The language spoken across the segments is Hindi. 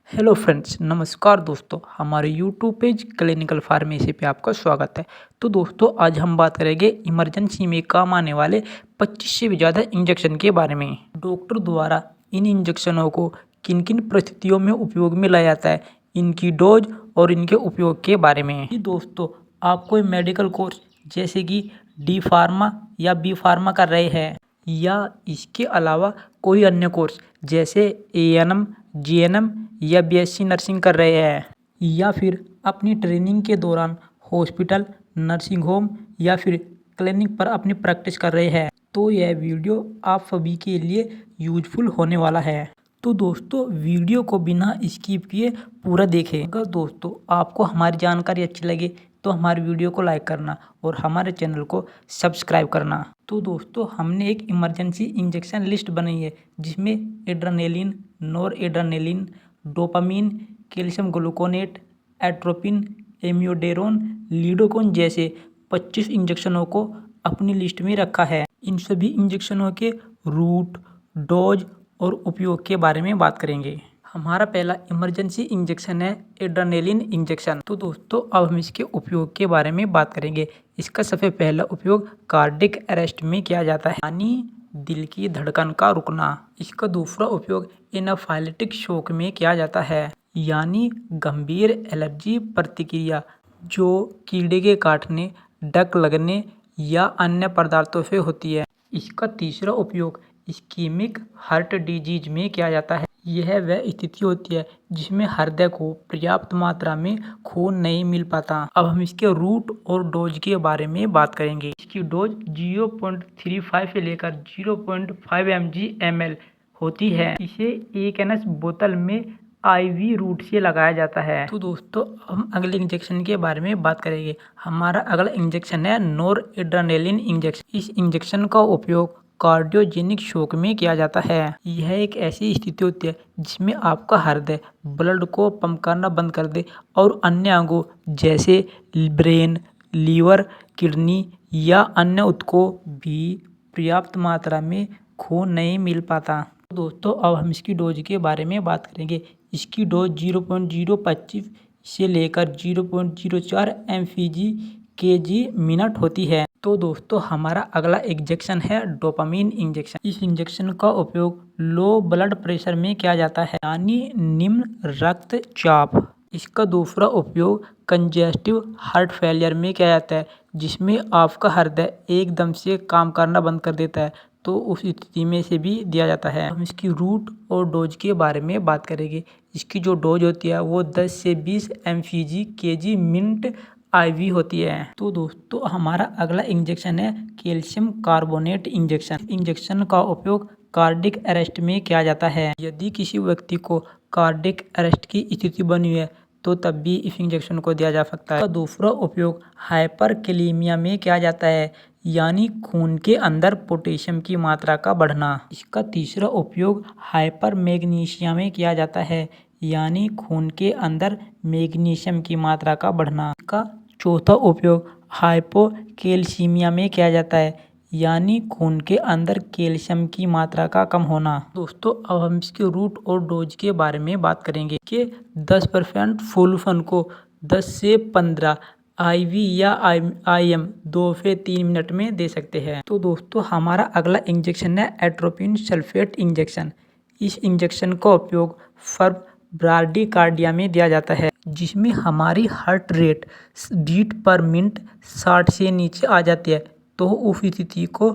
हेलो फ्रेंड्स, नमस्कार दोस्तों। हमारे यूट्यूब पेज क्लिनिकल फार्मेसी पे आपका स्वागत है। तो दोस्तों, आज हम बात करेंगे इमरजेंसी में काम आने वाले 25 से भी ज़्यादा इंजेक्शन के बारे में। डॉक्टर द्वारा इन इंजेक्शनों को किन किन परिस्थितियों में उपयोग में लाया जाता है, इनकी डोज और इनके उपयोग के बारे में। जी दोस्तों, आप कोई मेडिकल कोर्स जैसे कि डी फार्मा या बी फार्मा कर रहे हैं या इसके अलावा कोई अन्य कोर्स जैसे एएनएम, जीएनएम या बीएससी नर्सिंग कर रहे हैं या फिर अपनी ट्रेनिंग के दौरान हॉस्पिटल, नर्सिंग होम या फिर क्लिनिक पर अपनी प्रैक्टिस कर रहे हैं, तो यह वीडियो आप सभी के लिए यूजफुल होने वाला है। तो दोस्तों, वीडियो को बिना स्किप किए पूरा देखें। अगर दोस्तों आपको हमारी जानकारी अच्छी लगे तो हमारे वीडियो को लाइक करना और हमारे चैनल को सब्सक्राइब करना। तो दोस्तों, हमने एक इमरजेंसी इंजेक्शन लिस्ट बनाई है जिसमें adrenaline, nor adrenaline, dopamine, calcium gluconate, atropine, amiodarone, lidocaine जैसे 25 इंजेक्शनों को अपनी लिस्ट में रखा है। इन सभी इंजेक्शनों के रूट, डोज और उपयोग के बारे में बात करेंगे। हमारा पहला इमरजेंसी इंजेक्शन है एड्रेनालिन इंजेक्शन। तो दोस्तों, अब हम इसके उपयोग के बारे में बात करेंगे। इसका सबसे पहला उपयोग कार्डिक अरेस्ट में किया जाता है, यानी दिल की धड़कन का रुकना। इसका दूसरा उपयोग एनाफाइलेटिक शॉक में किया जाता है, यानी गंभीर एलर्जी प्रतिक्रिया जो कीड़े के काटने, डक लगने या अन्य पदार्थों से होती है। इसका तीसरा उपयोग इस्कीमिक हार्ट डिजीज में किया जाता है। यह वह स्थिति होती है जिसमें हृदय को पर्याप्त मात्रा में खून नहीं मिल पाता। अब हम इसके रूट और डोज के बारे में बात करेंगे। इसकी डोज 0.35 से लेकर 0.5 mg/ml होती है। इसे 1 NS बोतल में IV रूट से लगाया जाता है। तो दोस्तों, हम अगले इंजेक्शन के बारे में बात करेंगे। हमारा अगला इंजेक्शन है नॉर एड्रेनालिन इंजेक्शन। इस इंजेक्शन का उपयोग कार्डियोजेनिक शॉक में किया जाता है। यह एक ऐसी स्थिति होती है जिसमें आपका हृदय ब्लड को पंप करना बंद कर दे और अन्य अंगों जैसे ब्रेन, लीवर, किडनी या अन्य ऊतकों भी पर्याप्त मात्रा में खून नहीं मिल पाता। तो दोस्तों, अब हम इसकी डोज के बारे में बात करेंगे। इसकी डोज 0.025 से लेकर 0.04 mg/kg होती है। तो दोस्तों, हमारा अगला इंजेक्शन है डोपामिन इंजेक्शन। इस इंजेक्शन का उपयोग लो ब्लड प्रेशर में किया जाता है, यानी निम्न रक्तचाप। इसका दूसरा उपयोग कंजेस्टिव हार्ट फेलियर में किया जाता है, जिसमें आपका हृदय एकदम से काम करना बंद कर देता है, तो उस स्थिति में से भी दिया जाता है। हम इसकी रूट और डोज के बारे में बात करेंगे। इसकी जो डोज होती है वो 10 से 20 mg/kg IV होती है। तो दोस्तों, हमारा अगला इंजेक्शन है कैल्शियम कार्बोनेट इंजेक्शन। इंजेक्शन का उपयोग कार्डिक अरेस्ट में किया जाता है। यदि किसी व्यक्ति को कार्डिक अरेस्ट की स्थिति बनी है तो तब भी इस इंजेक्शन को दिया जा सकता है। दूसरा उपयोग हाइपरकैलेमिया में किया जाता है, यानी खून के अंदर पोटेशियम की मात्रा का बढ़ना। इसका तीसरा उपयोग हाइपर मैग्नीशिया में किया जाता है, यानी खून के अंदर मैग्नीशियम की मात्रा का बढ़ना। इसका चौथा उपयोग हाइपोकैल्सीमिया में किया जाता है, यानी खून के अंदर कैल्शियम की मात्रा का कम होना। दोस्तों, अब हम इसके रूट और डोज के बारे में बात करेंगे कि 10% सोल्यूशन को 10 से 15 IV या IM 2 से 3 मिनट में दे सकते हैं। तो दोस्तों, हमारा अगला इंजेक्शन है एट्रोपिन सल्फेट इंजेक्शन। इस इंजेक्शन का उपयोग ब्राडीकार्डिया में दिया जाता है, जिसमें हमारी heart rate beat per minute 60 से नीचे आ जाती है, तो उस स्थिति को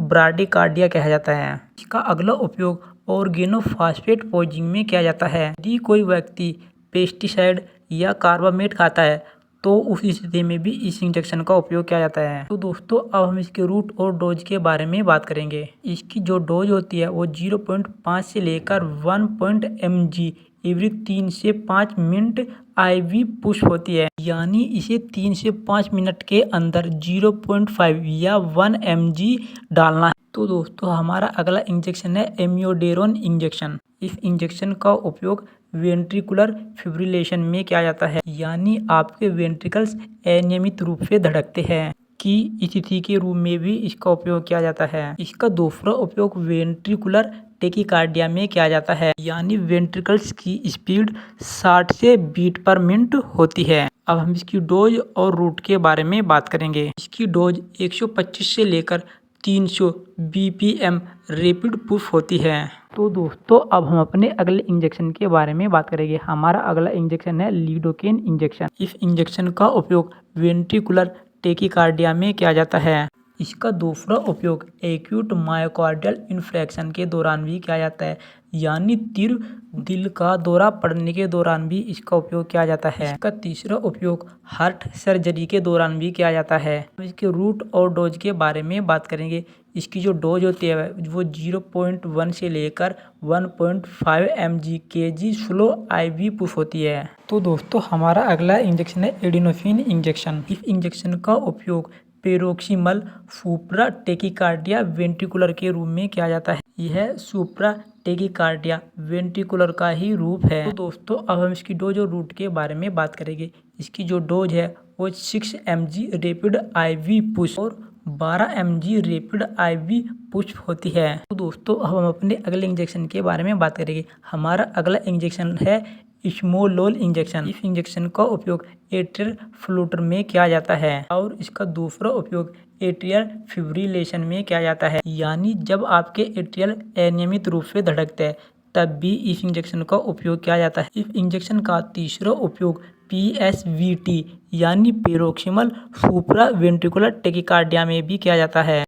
ब्राडीकार्डिया कहा जाता है। इसका अगला उपयोग ऑर्गेनोफॉस्फेट पॉइजनिंग में किया जाता है। यदि कोई व्यक्ति पेस्टिसाइड या कार्बामेट खाता है तो उस स्थिति में भी इस इंजेक्शन का उपयोग किया जाता है। तो दोस्तों, अब हम इसके रूट और डोज के बारे में बात करेंगे। इसकी जो डोज होती है वो 0.5 से लेकर 1 mg एवरी 3 से 5 मिनट IV पुश होती है, यानी इसे 3 से 5 मिनट के अंदर 0.5 या 1 mg डालना है। तो दोस्तों, हमारा अगला इंजेक्शन है एमियोडेरोन इंजेक्शन। इस इंजेक्शन का उपयोग वेंट्रिकुलर फिब्रिलेशन में किया जाता है, यानी आपके वेंट्रिकल्स अनियमित रूप से धड़कते हैं की स्थिति के रूप में भी इसका उपयोग किया जाता है। इसका दूसरा उपयोग वेंट्रिकुलर टेकिकार्डिया में किया जाता है, यानी वेंट्रिकल्स की स्पीड 60 से बीट पर मिनट होती है। अब हम इसकी डोज और रूट के बारे में बात करेंगे। इसकी डोज 125 से लेकर 300 बीपीएम रैपिड पुश होती है। तो दोस्तों अब हम अपने अगले इंजेक्शन के बारे में बात करेंगे। हमारा अगला इंजेक्शन है लिडोकेन इंजेक्शन। इस इंजेक्शन का उपयोग वेंट्रिकुलर टेकिकार्डिया में किया जाता है। इसका दूसरा उपयोग एक्यूट मायोकार्डियल इन्फ्रेक्शन के दौरान भी किया जाता है, यानी तीव्र दिल का दौरा पड़ने के दौरान भी इसका उपयोग किया जाता है। इसका तीसरा उपयोग हार्ट सर्जरी के दौरान भी किया जाता है। इसके रूट और डोज के बारे में बात करेंगे। इसकी जो डोज होती है वो 0.1 से लेकर 1.5 mg kg slow IV push होती है। तो दोस्तों हमारा अगला इंजेक्शन है एडिनोफिन इंजेक्शन। इस इंजेक्शन का उपयोग पेरोक्सिमल सुप्रा टेकिकार्डिया वेंट्रिकुलर के रूप में किया जाता है। यह सुप्रा टेकिकार्डिया वेंट्रिकुलर का ही रूप है। तो दोस्तों अब हम इसकी डोज और रूट के बारे में बात करेंगे। इसकी जो डोज है वो 6 mg रैपिड IV पुश और 12 mg रैपिड IV पुश होती है। तो दोस्तों अब हम अपने अगले इंजेक्शन के बारे में बात करेंगे। हमारा अगला इंजेक्शन है स्मोलोल इंजेक्शन। इस इंजेक्शन का उपयोग एट्रियल फ्लूटर में किया जाता है और इसका दूसरा उपयोग एट्रियल फिब्रिलेशन में किया जाता है, यानी जब आपके एट्रियल अनियमित रूप से धड़कते हैं तब भी इस इंजेक्शन का उपयोग किया जाता है। इस इंजेक्शन का तीसरा उपयोग PSVT यानी पेरोक्सिमल सुप्रा वेंट्रिकुलर टेकिकार्डिया में भी किया जाता है।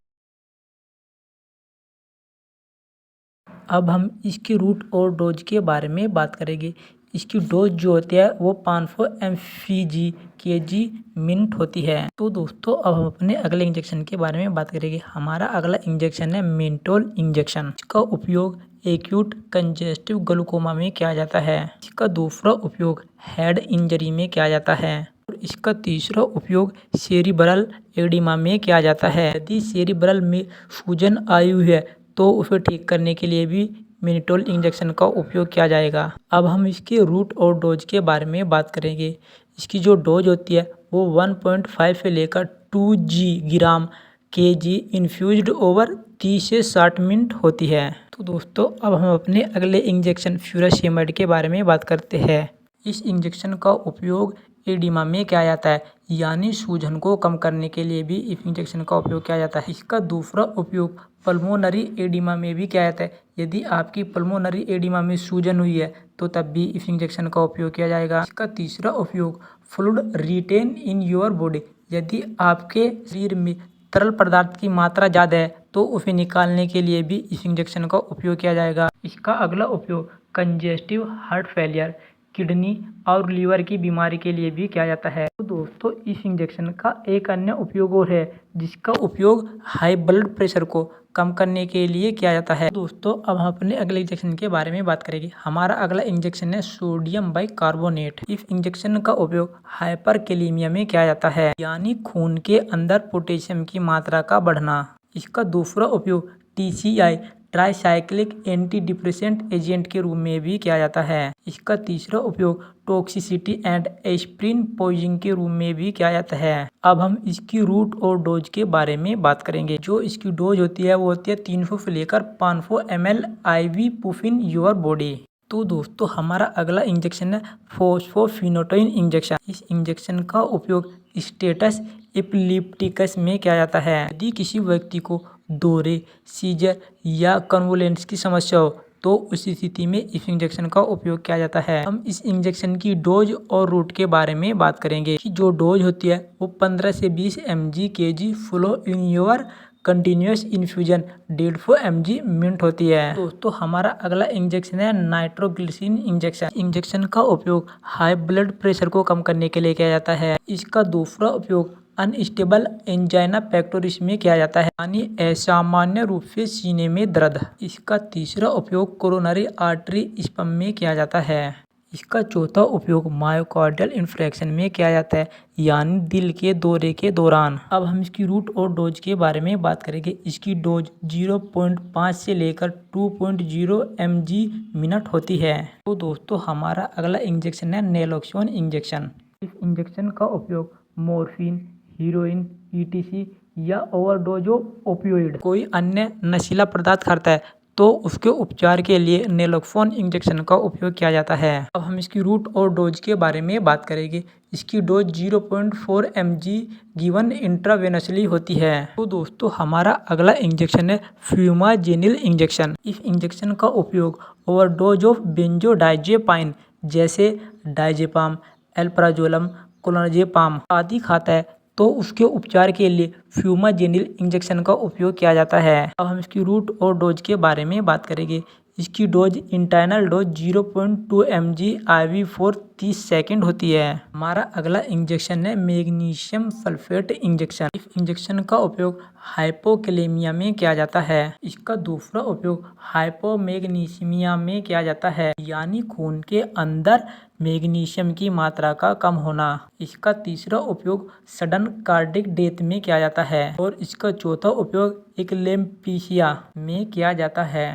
अब हम इसकी रूट और डोज के बारे में बात करेंगे। इसकी डोज जो होती है वो 500 mg kg मिनट होती है। तो दोस्तों अब हम अपने अगले इंजेक्शन के बारे में बात करेंगे। हमारा अगला इंजेक्शन है मेंटोल इंजेक्शन। इसका उपयोग एक्यूट कंजेस्टिव ग्लूकोमा में किया जाता है। इसका दूसरा उपयोग हेड इंजरी में किया जाता है और इसका तीसरा उपयोग सेरिब्रल एडिमा में किया जाता है। यदि सेरिब्रल में सूजन आई हुई है तो उसे ठीक करने के लिए भी मेनिटोल इंजेक्शन का उपयोग किया जाएगा। अब हम इसके रूट और डोज के बारे में बात करेंगे। इसकी जो डोज होती है वो 1.5 से लेकर 2g ग्राम kg इन्फ्यूज्ड ओवर 30 से 60 मिनट होती है। तो दोस्तों अब हम अपने अगले इंजेक्शन फ्यूरासेमाइड के बारे में बात करते हैं। इस इंजेक्शन का उपयोग एडिमा में किया जाता है, यानी सूजन को कम करने के लिए भी इस इंजेक्शन का उपयोग किया जाता है। इसका दूसरा उपयोग पल्मोनरी एडिमा में भी किया जाता है। यदि आपकी पल्मोनरी एडिमा में सूजन हुई है तो तब भी इस इंजेक्शन का उपयोग किया जाएगा। इसका तीसरा उपयोग fluid retain in your body, यदि आपके शरीर में तरल पदार्थ की मात्रा ज़्यादा है तो उसे निकालने के लिए भी इस इंजेक्शन का उपयोग किया जाएगा। इसका अगला उपयोग कंजेस्टिव हार्ट फेलियर, किडनी और लीवर की बीमारी के लिए भी किया जाता है। तो दोस्तों इस इंजेक्शन का एक अन्य उपयोग और है जिसका उपयोग हाई ब्लड प्रेशर को कम करने के लिए किया जाता है। दोस्तों अब हम अपने अगले इंजेक्शन के बारे में बात करेंगे। हमारा अगला इंजेक्शन है सोडियम बाइकार्बोनेट। इस इंजेक्शन का उपयोग हाइपरकैलेमिया में किया जाता है, यानी खून के अंदर पोटेशियम की मात्रा का बढ़ना। इसका दूसरा उपयोग TCI tricyclic anti depressant agent के रूप में भी किया जाता है। इसका तीसरा उपयोग टॉक्सिसिटी एंड एस्प्रिन पॉइजनिंग के रूप में भी किया जाता है। अब हम इसकी रूट और डोज के बारे में बात करेंगे। जो इसकी डोज होती है वो होती है 300 से लेकर 500 ml IV push in your body. तो दोस्तों हमारा अगला इंजेक्शन है फॉस्फोफिनोटोइन इंजेक्शन। इस इंजेक्शन का उपयोग स्टेटस एपिलेप्टिकस में किया जाता है। यदि किसी व्यक्ति को दौरे, सीजर या कन्वुलेंस की समस्या हो तो उस स्थिति में इस इंजेक्शन का उपयोग किया जाता है। हम इस इंजेक्शन की डोज और रूट के बारे में बात करेंगे कि जो डोज होती है वो 15 से 20 mg kg flow in your continuous infusion 150 mg minute होती है। दोस्तों हमारा अगला इंजेक्शन है नाइट्रोग्लिसरीन इंजेक्शन। इंजेक्शन का उपयोग हाई ब्लड प्रेशर को कम करने के लिए किया जाता है। इसका दूसरा उपयोग अनस्टेबल एंजाइना पेक्टोरिस में किया जाता है, यानी असामान्य रूप से सीने में दर्द। इसका तीसरा उपयोग कोरोनरी आर्टरी स्पम में किया जाता है। इसका चौथा उपयोग मायोकार्डियल इन्फ्रेक्शन में किया जाता है, यानी दिल के दौरे के दौरान। अब हम इसकी रूट और डोज के बारे में बात करेंगे। इसकी डोज 0.5 से लेकर 2.0 mg मिनट होती है। तो दोस्तों हमारा अगला इंजेक्शन है नेलोक्सोन इंजेक्शन। इस इंजेक्शन का उपयोग मॉर्फिन, हीरोइन, ईटीसी या ओवरडोज ऑफ ओपियोइड कोई अन्य नशीला पदार्थ खाता है तो उसके उपचार के लिए नेलोक्सोन इंजेक्शन का उपयोग किया जाता है। अब हम इसकी रूट और डोज के बारे में बात करेंगे। इसकी डोज 0.4 mg गिवन इंट्रावेनसली होती है। तो दोस्तों हमारा अगला इंजेक्शन है फ्यूमाजेनिल इंजेक्शन। इस इंजेक्शन का उपयोग ओवरडोज ऑफ बेंजोडाइजेपाइन जैसे डाइजेपाम, एल्प्राजोलम, क्लोनाजेपाम आदि खाता है तो उसके उपचार के लिए फ्यूमाजेनिल इंजेक्शन का उपयोग किया जाता है। अब हम इसकी रूट और डोज के बारे में बात करेंगे। इसकी dose internal dose 0.2 mg IV for 30 second होती है। हमारा अगला इंजेक्शन है मैग्नीशियम सल्फेट इंजेक्शन। इस इंजेक्शन का उपयोग हाइपोकैलेमिया में किया जाता है। इसका दूसरा उपयोग हाइपोमैग्नीसिमिया में किया जाता है, यानी खून के अंदर मैग्नीशियम की मात्रा का कम होना। इसका तीसरा उपयोग सडन कार्डिक डेथ में किया जाता है और इसका चौथा उपयोग एक्लेम्पीसिया में किया जाता है।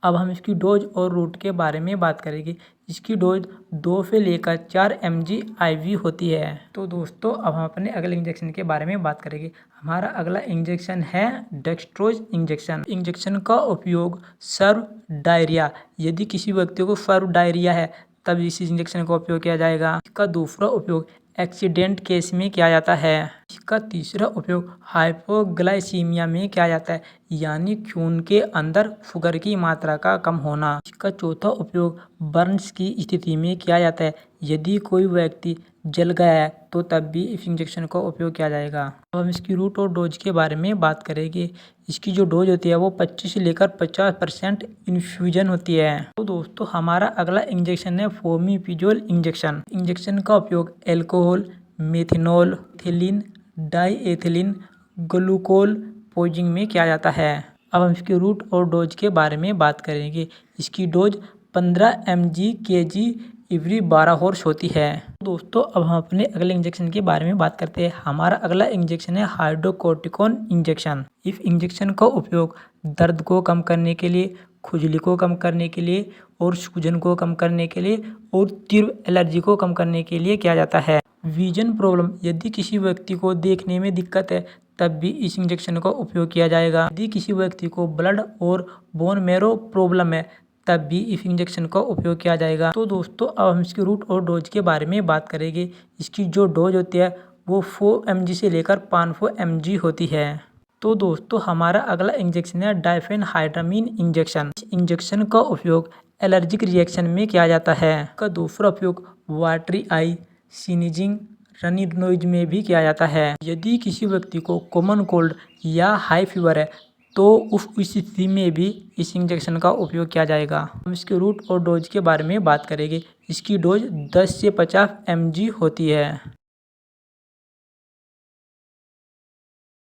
अब हम इसकी डोज और रूट के बारे में बात करेंगे। इसकी डोज 2 से लेकर 4 mg IV होती है। तो दोस्तों अब हम अपने अगले इंजेक्शन के बारे में बात करेंगे। हमारा अगला इंजेक्शन है डेक्स्ट्रोज इंजेक्शन। इंजेक्शन का उपयोग सर्व डायरिया, यदि किसी व्यक्ति को सर्व डायरिया है तब इस इंजेक्शन का उपयोग किया जाएगा। इसका दूसरा उपयोग एक्सीडेंट केस में किया जाता है। इसका तीसरा उपयोग हाइपोग्लाइसीमिया में किया जाता है, यानी खून के अंदर शुगर की मात्रा का कम होना। इसका चौथा उपयोग बर्न्स की स्थिति में किया जाता है, यदि कोई व्यक्ति जल गया है तो तब भी इस इंजेक्शन का उपयोग किया जाएगा। अब हम इसकी रूट और डोज के बारे में बात करेंगे। इसकी जो डोज होती है वो 25 से लेकर 50% इन्फ्यूजन होती है। तो दोस्तों हमारा अगला इंजेक्शन है फोमिपिजोल इंजेक्शन। इंजेक्शन का उपयोग एल्कोहल, मेथिनॉल, एथिलीन, डाईएथिलीन, ग्लूकोल पोइजनिंग में किया जाता है। अब हम इसकी रूट और डोज के बारे में बात करेंगे। इसकी dose 15 mg kg every 12 horse होती है। दोस्तों अब हम अपने अगले इंजेक्शन के बारे में बात करते हैं। हमारा अगला इंजेक्शन है हाइड्रोकोर्टिकोन इंजेक्शन। इस इंजेक्शन का उपयोग दर्द को कम करने के लिए, खुजली को कम करने के लिए और सूजन को कम करने के लिए और तीव्र एलर्जी को कम करने के लिए किया जाता है। विजन प्रॉब्लम, यदि किसी व्यक्ति को देखने में दिक्कत है तब भी इस इंजेक्शन का उपयोग किया जाएगा। यदि किसी व्यक्ति को ब्लड और बोन मैरो प्रॉब्लम है तब भी इस इंजेक्शन का उपयोग किया जाएगा। तो दोस्तों अब हम इसकी रूट और डोज के बारे में बात करेंगे। इसकी जो डोज होती है वो 4 mg से लेकर 500 mg होती है। तो दोस्तों हमारा अगला इंजेक्शन है डाइफेनहाइड्रामीन इंजेक्शन। इस इंजेक्शन का उपयोग एलर्जिक रिएक्शन में किया जाता है। इसका दूसरा उपयोग वाटरी आई, स्नीजिंग, रनी नोज में भी किया जाता है। यदि किसी व्यक्ति को कॉमन कोल्ड या हाई फीवर है तो उस स्थिति में भी इस इंजेक्शन का उपयोग किया जाएगा। हम इसके रूट और डोज के बारे में बात करेंगे। इसकी डोज 10 से 50 mg होती है।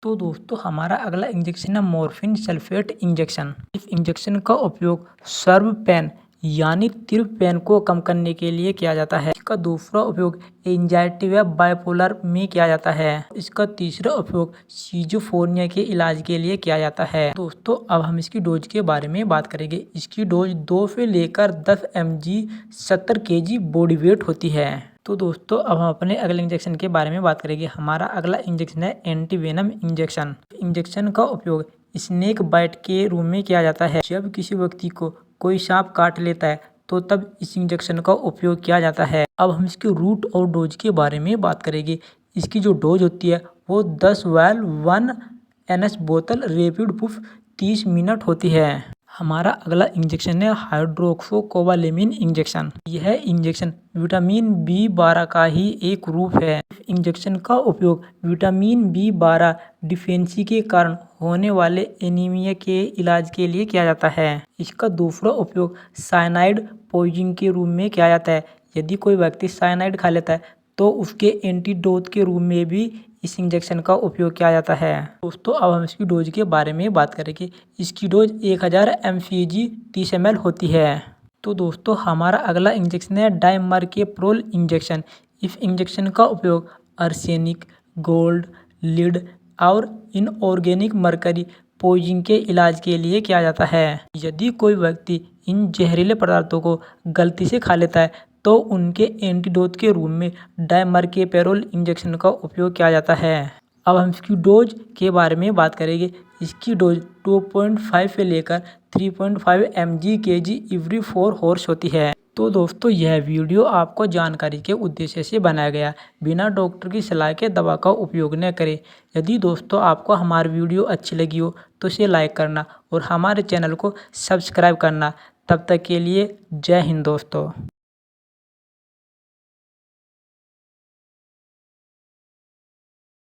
तो दोस्तों हमारा अगला इंजेक्शन है मॉर्फिन सल्फेट इंजेक्शन। इस इंजेक्शन का उपयोग सर्व पेन यानी तीव्र पेन को कम करने के लिए किया जाता है। इसका दूसरा उपयोग एंजाइटी व बाइपोलर में किया जाता है। इसका तीसरा उपयोग सिजोफ्रेनिया के इलाज के लिए किया जाता है। दोस्तों अब हम इसकी डोज के बारे में बात करेंगे। इसकी डोज 2 से लेकर 10 mg 70 kg बॉडी वेट होती है। तो दोस्तों अब हम अपने अगले इंजेक्शन के बारे में बात करेंगे। हमारा अगला इंजेक्शन है एंटीवेनम इंजेक्शन। इंजेक्शन का उपयोग स्नेक बाइट के रूप में किया जाता है। जब किसी व्यक्ति को कोई सांप काट लेता है तो तब इस इंजेक्शन का उपयोग किया जाता है। अब हम इसके रूट और डोज के बारे में बात करेंगे। इसकी जो डोज होती है वो 10 वायल 1 NS बोतल रैपिड पुफ 30 मिनट होती है। हमारा अगला इंजेक्शन है हाइड्रोक्सोकोबालेमिन इंजेक्शन। यह इंजेक्शन विटामिन B12 का ही एक रूप है। इंजेक्शन का उपयोग विटामिन B12 डिफिशियंसी के कारण होने वाले एनीमिया के इलाज के लिए किया जाता है। इसका दूसरा उपयोग साइनाइड पॉइजनिंग के रूप में किया जाता है। यदि कोई व्यक्ति साइनाइड खा लेता है तो उसके एंटीडोट के रूप में भी इस इंजेक्शन का उपयोग किया जाता है। दोस्तों अब हम इसकी डोज के बारे में बात करेंगे। इसकी डोज 1000 mcg 30 ml होती है। तो दोस्तों हमारा अगला इंजेक्शन है डाइमर्केप्रोल इंजेक्शन। इस इंजेक्शन का उपयोग आर्सेनिक, गोल्ड, लीड और इनऑर्गेनिक मरकरी पॉइजनिंग के इलाज के लिए किया जाता है। यदि कोई व्यक्ति इन जहरीले पदार्थों को गलती से खा लेता है तो उनके एंटीडोट के रूप में डाइमर्केप्रोल इंजेक्शन का उपयोग किया जाता है। अब हम इसकी डोज के बारे में बात करेंगे। इसकी डोज 2.5 से लेकर 3.5 mg/kg एवरी 4 हॉर्स होती है। तो दोस्तों यह वीडियो आपको जानकारी के उद्देश्य से बनाया गया, बिना डॉक्टर की सलाह के दवा का उपयोग न करें। यदि दोस्तों आपको हमारी वीडियो अच्छी लगी हो तो इसे लाइक करना और हमारे चैनल को सब्सक्राइब करना। तब तक के लिए जय हिंद दोस्तों।